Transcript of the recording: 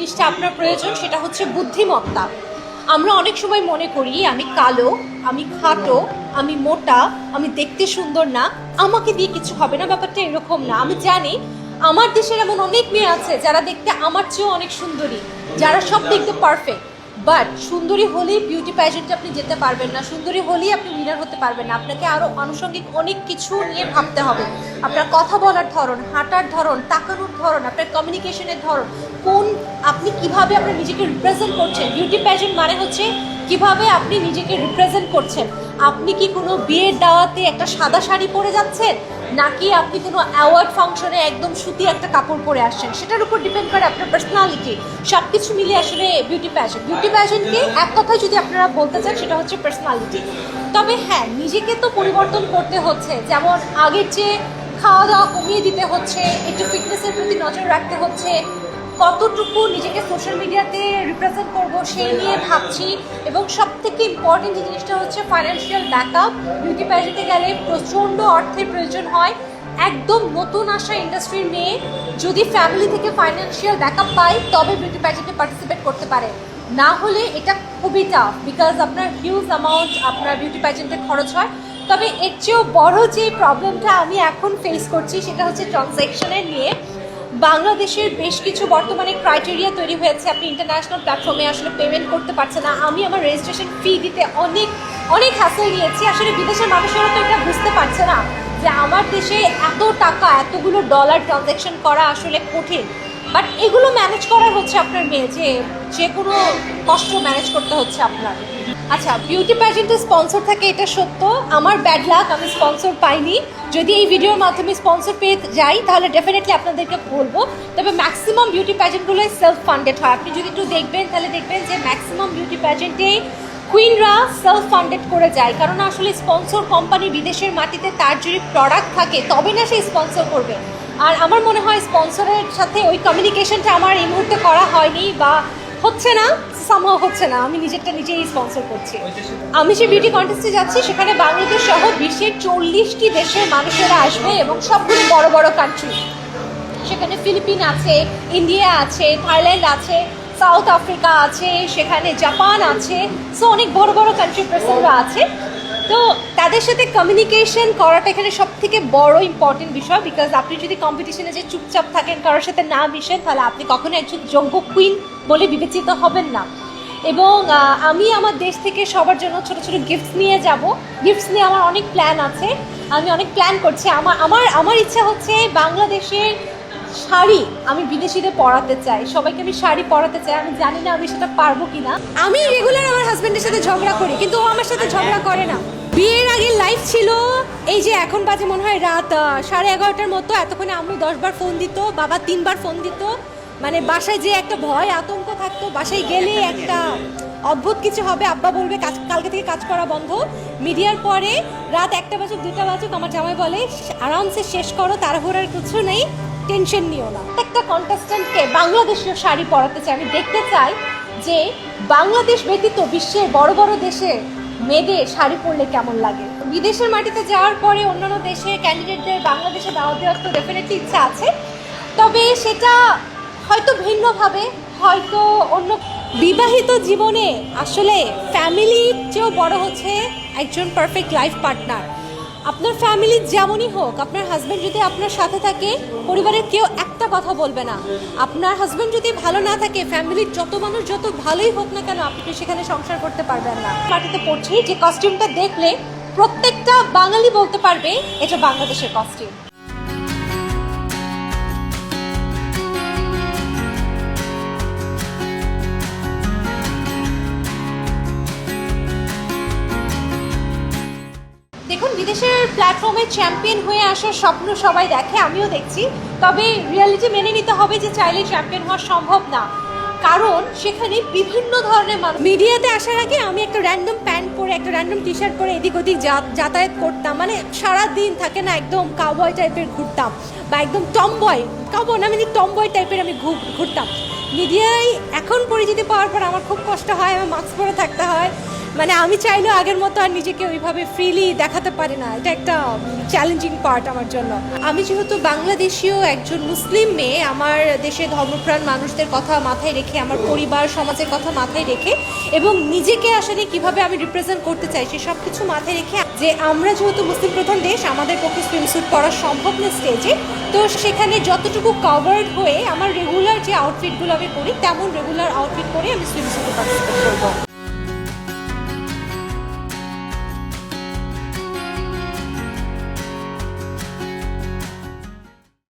জিনিসটা আপনার প্রয়োজন সেটা হচ্ছে বুদ্ধিমত্তা। আমরা অনেক সময় মনে করি আমি কালো, আমি খাটো, আমি মোটা, আমি দেখতে সুন্দর না, আমাকে দিয়ে কিছু হবে না। ব্যাপারটা এরকম না। আমি জানি আমার দেশের এমন অনেক মেয়ে আছে যারা দেখতে আমার চেয়েও অনেক সুন্দরী, যারা সব দেখতে পারফেক্ট, বাট সুন্দরী হলেই বিউটি প্যাজেন্টে আপনি যেতে পারবেন না, সুন্দরী হলেই আপনি উইনার হতে পারবেন না। আপনাকে আরও আনুষঙ্গিক অনেক কিছু নিয়ে ভাবতে হবে। আপনার কথা বলার ধরন, হাঁটার ধরন, তাকানোর ধরন, আপনার কমিউনিকেশনের ধরন, আপনি কিভাবে আপনার নিজেকে রিপ্রেজেন্ট করছেন। বিউটি প্যাজেন্ট মানে হচ্ছে কিভাবে আপনি নিজেকে রিপ্রেজেন্ট করছেন। আপনি কি কোনো বিয়ের দাওয়াতে একটা সাদা শাড়ি পরে যাচ্ছেন, নাকি আপনি কোনো অ্যাওয়ার্ড ফাংশনে একদম সুতি একটা কাপড় পরে আসছেন, সেটার উপর ডিপেন্ড করে আপনার পার্সোনালিটি। সব কিছু মিলিয়ে আসলে বিউটি প্যাজেন্টকে এক কথায় যদি আপনারা বলতে চান সেটা হচ্ছে পার্সোনালিটি। তবে হ্যাঁ, নিজেকে তো পরিবর্তন করতে হচ্ছে। যেমন আগের চেয়ে খাওয়া দাওয়া কমিয়ে দিতে হচ্ছে, একটু ফিটনেসের প্রতি নজর রাখতে হচ্ছে, কতটুকু নিজেকে সোশ্যাল মিডিয়াতে রিপ্রেজেন্ট করব সেই নিয়ে ভাবছি। এবং সব থেকে ইম্পর্টেন্ট যে জিনিসটা হচ্ছে ফাইন্যান্সিয়াল ব্যাকআপ। বিউটি প্যাজেন্টে গেলে প্রচণ্ড অর্থের প্রয়োজন হয়। একদম নতুন আসা ইন্ডাস্ট্রির মেয়ে যদি ফ্যামিলি থেকে ফাইন্যান্সিয়াল ব্যাকআপ পায় তবে বিউটি প্যাজেন্টে পার্টিসিপেট করতে পারে, না হলে এটা খুবই টাফ। বিকজ আপনার হিউজ অ্যামাউন্ট আপনার বিউটি প্যাজেন্টে খরচ হয়। তবে এর চেয়েও বড় যে প্রবলেমটা আমি এখন ফেস করছি সেটা হচ্ছে ট্রানজ্যাকশনের নিয়ে। বাংলাদেশের বেশ কিছু বর্তমানে ক্রাইটেরিয়া তৈরি হয়েছে, আপনি ইন্টারন্যাশনাল প্ল্যাটফর্মে আসলে পেমেন্ট করতে পারছে না। আমি আমার রেজিস্ট্রেশন ফি দিতে অনেক অনেক হ্যাসেল নিয়েছি। আসলে বিদেশের মানুষেরা তো এটা বুঝতে পারছে না যে আমার দেশে এত টাকা, এতগুলো ডলার ট্রানজ্যাকশন করা আসলে কঠিন। বাট এগুলো ম্যানেজ করার হচ্ছে আপনার মেয়ে, যে কোনো কষ্ট ম্যানেজ করতে হচ্ছে আপনার। আচ্ছা, বিউটি প্যাজেন্টের স্পন্সর থাকে এটা সত্য। আমার ব্যাড লাক, আমি স্পন্সর পাইনি। যদি এই ভিডিওর মাধ্যমে স্পন্সর পেয়ে যাই তাহলে ডেফিনেটলি আপনাদেরকে বলবো। তবে ম্যাক্সিমাম বিউটি প্যাজেন্টগুলোই সেলফ ফান্ডেড হয়। আপনি যদি একটু দেখবেন তাহলে দেখবেন যে ম্যাক্সিমাম বিউটি প্যাজেন্টে কুইনরা সেলফ ফান্ডেড করে যায়। কারণ আসলে স্পন্সর কোম্পানি বিদেশের মাটিতে তার যদি প্রোডাক্ট থাকে তবে না সে স্পন্সর করবে। আর আমার মনে হয় স্পন্সরের সাথে ওই কমিউনিকেশনটা আমার এই মুহূর্তে করা হয়নি বা হচ্ছে না, সামহাও হচ্ছে না। আমি নিজেরটা নিজেই স্পন্সর করছি। আমি যে বিউটি কন্টেস্টে যাচ্ছি সেখানে বাংলাদেশ সহ বিশ্বের 40টি দেশের মানুষেরা আসবে এবং সবগুলো বড় বড় কান্ট্রি। সেখানে ফিলিপিন আছে, ইন্ডিয়া আছে, থাইল্যান্ড আছে, সাউথ আফ্রিকা আছে, সেখানে জাপান আছে। সো অনেক বড় বড় কান্ট্রির পার্সনরা আছে। তো তাদের সাথে কমিউনিকেশন করাটা এখানে সব থেকে বড় ইম্পর্টেন্ট বিষয়। বিকজ আপনি যদি কম্পিটিশনে যে চুপচাপ থাকেন, কারোর সাথে না মিশেন, তাহলে আপনি কখনো একজন যোগ্য কুইন বলে বিবেচিত হবেন না। এবং আমি আমার দেশ থেকে সবার জন্য ছোট ছোট গিফটস নিয়ে যাব। গিফটস নিয়ে আমার অনেক প্ল্যান আছে, আমি অনেক প্ল্যান করছি। আমার ইচ্ছা হচ্ছে বাংলাদেশের শাড়ি আমি বিদেশিদের পরাতে চাই, সবাইকে আমি শাড়ি পরাতে চাই। আমি জানি না আমি সেটা পারবো কিনা। আমি রেগুলার আমার হাজব্যান্ডের সাথে ঝগড়া করি, কিন্তু ও আমার সাথে ঝগড়া করে না। বিয়ের আগে লাইফ ছিল এই যে এখন বাজে মনে হয় রাত 11:30টার মতো, এতক্ষণে আম্মু 10 বার ফোন দিত, বাবা 3 বার ফোন দিত। মানে বাসায় যে একটা ভয় আতঙ্ক থাকতো, বাসায় গেলে একটা অদ্ভুত কিছু হবে, আব্বা বলবে কালকে থেকে কাজ করা বন্ধ। মিডিয়ার পরে রাত 1টা বাজুক 2টা বাজুক আমার জামাই বলে আরামসে শেষ করো, তাড়াহুড়ার কিছু নেই, টেনশন নিও না। একটা কন্টেস্ট্যান্টকে বাংলাদেশীয় শাড়ি পরাতে চাই। আমি দেখতে চাই যে বাংলাদেশ ব্যতীত বিশ্বের বড় বড় দেশে মেয়েদের শাড়ি পরলে কেমন লাগে। বিদেশের মাটিতে যাওয়ার পরে অন্যান্য দেশে ক্যান্ডিডেটদের বাংলাদেশে দাওয়াত দেওয়ার তো ডেফিনেটলি ইচ্ছা আছে। তবে সেটা হয়তো ভিন্নভাবে, হয়তো অন্য। বিবাহিত জীবনে আসলে ফ্যামিলির চেয়েও বড় হচ্ছে একজন পারফেক্ট লাইফ পার্টনার। আপনার ফ্যামিলি যেমনই হোক, আপনার হাজব্যান্ড যদি আপনার সাথে থাকে পরিবারের কেউ একটা কথা বলবে না। আপনার হাজব্যান্ড যদি ভালো না থাকে, ফ্যামিলির যত মানুষ যত ভালোই হোক না কেন, আপনি সেখানে সংসার করতে পারবেন না। মাটিতে পড়ছি, যে কস্টিউমটা দেখলে প্রত্যেকটা বাঙালি বলতে পারবে এটা বাংলাদেশের কস্টিউম। দেখুন, বিদেশের প্ল্যাটফর্মে চ্যাম্পিয়ন হয়ে আসার স্বপ্ন সবাই দেখে, আমিও দেখছি। তবে রিয়ালিটি মেনে নিতে হবে যে চাইলে চ্যাম্পিয়ন হওয়া সম্ভব না। কারণ সেখানে বিভিন্ন ধরনের মানুষ। মিডিয়াতে আসার আগে আমি একটা র্যান্ডম প্যান্ট পরে, একটা র্যান্ডম টি শার্ট পরে এদিক ওদিক যাতায়াত করতাম। মানে সারাদিন থাকে না, একদম কাউবয় টাইপের ঘুরতাম, বা একদম টমবয়, কাউবয় না, মানে টমবয় টাইপের আমি ঘুরতাম। মিডিয়ায় এখন পরিচিতি পাওয়ার পর আমার খুব কষ্ট হয়, আমার মাস্ক পরে থাকতে হয়। মানে আমি চাইলেও আগের মতো আর নিজেকে ওইভাবে ফ্রিলি দেখাতে পারি না, এটা একটা চ্যালেঞ্জিং পার্ট আমার জন্য। আমি যেহেতু বাংলাদেশীয় একজন মুসলিম মেয়ে, আমার দেশে ধর্মপ্রাণ মানুষদের কথা মাথায় রেখে, আমার পরিবার সমাজের কথা মাথায় রেখে, এবং নিজেকে আসলে কিভাবে আমি রিপ্রেজেন্ট করতে চাই সে সব কিছু মাথায় রেখে, যে আমরা যেহেতু মুসলিম প্রধান দেশ, আমাদের পক্ষে সুইমস্যুট পরা সম্ভব না স্টেজে, তো সেখানে যতটুকু কভার্ড হয়ে আমার রেগুলার যে আউটফিটগুলো আমি পরি তেমন রেগুলার আউটফিট পরে আমি সুইমস্যুটে পার্টিসিপেট করবো।